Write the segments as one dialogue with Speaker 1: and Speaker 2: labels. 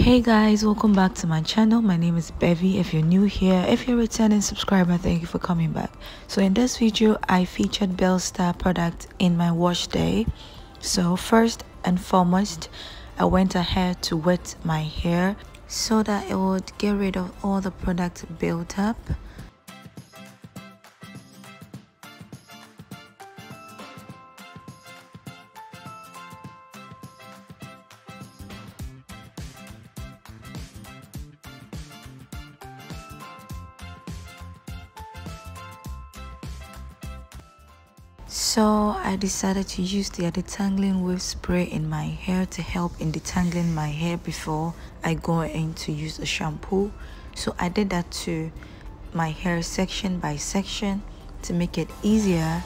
Speaker 1: Hey guys, welcome back to my channel. My name is Bevy. If you're new here, if you're a returning subscriber, thank you for coming back. So in this video I featured Bellestar product in my wash day. So first and foremost, I went ahead to wet my hair so that it would get rid of all the product built up. So I decided to use the Detangling Weave Spray in my hair to help in detangling my hair before I go in to use a shampoo. So I did that to my hair section by section to make it easier.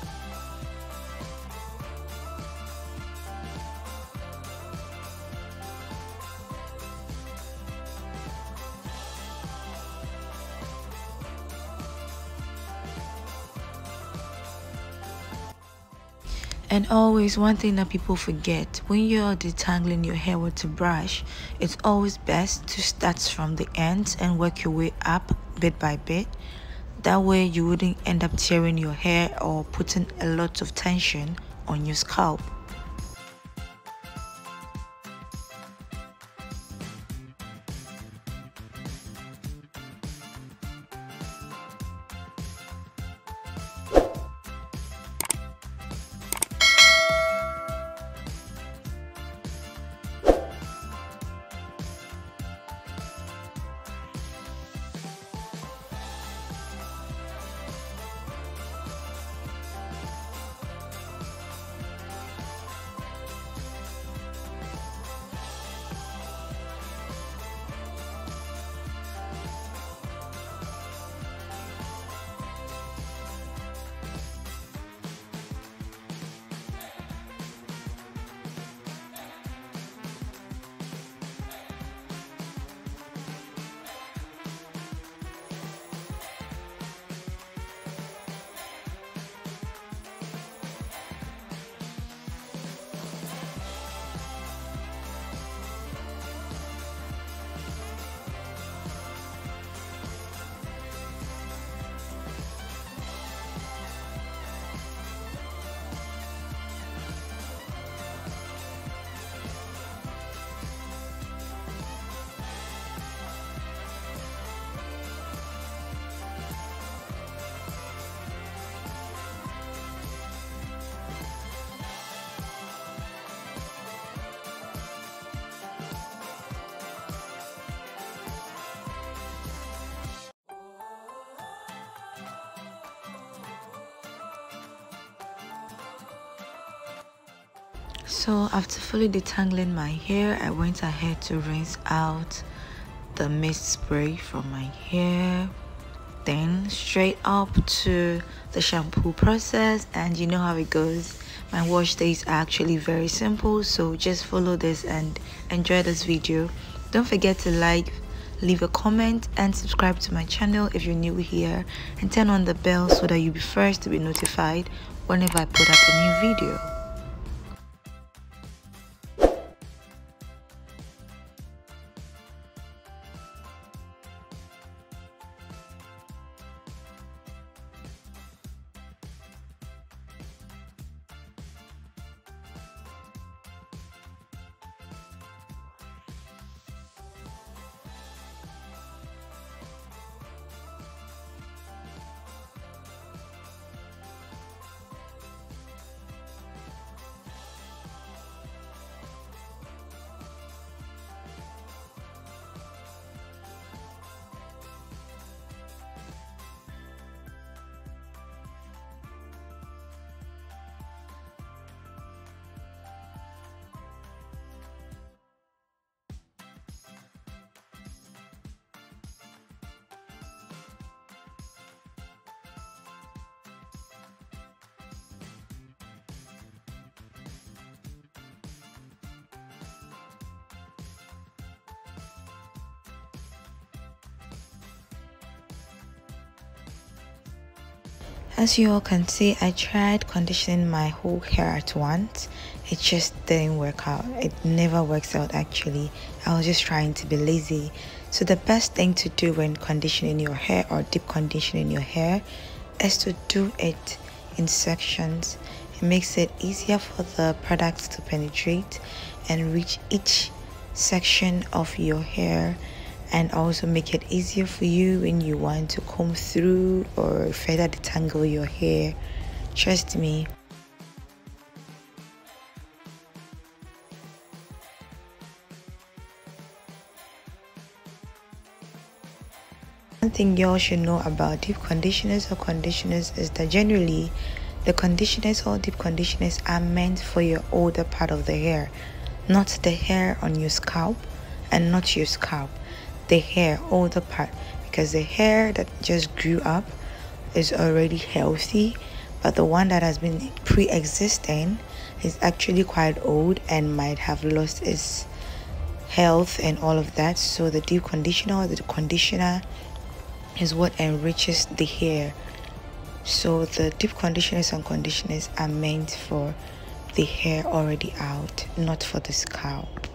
Speaker 1: And always, one thing that people forget, when you're detangling your hair with a brush, it's always best to start from the ends and work your way up bit by bit. That way you wouldn't end up tearing your hair or putting a lot of tension on your scalp. So after fully detangling my hair, I went ahead to rinse out the mist spray from my hair, then straight up to the shampoo process. And you know how it goes, my wash days are actually very simple, so just follow this and enjoy this video. Don't forget to like, leave a comment and subscribe to my channel if you're new here, and turn on the bell so that you'll be first to be notified whenever I put up a new video. As you all can see, I tried conditioning my whole hair at once. It just didn't work out. It never works out actually. I was just trying to be lazy. So the best thing to do when conditioning your hair or deep conditioning your hair is to do it in sections. It makes it easier for the products to penetrate and reach each section of your hair, and also make it easier for you when you want to comb through or further detangle your hair. Trust me. One thing y'all should know about deep conditioners or conditioners is that generally the conditioners or deep conditioners are meant for your older part of the hair, not the hair on your scalp and not your scalp. The hair, older part, because the hair that just grew up is already healthy, but the one that has been pre-existing is actually quite old and might have lost its health and all of that. So the deep conditioner or the conditioner is what enriches the hair. So the deep conditioners and conditioners are meant for the hair already out, not for the scalp.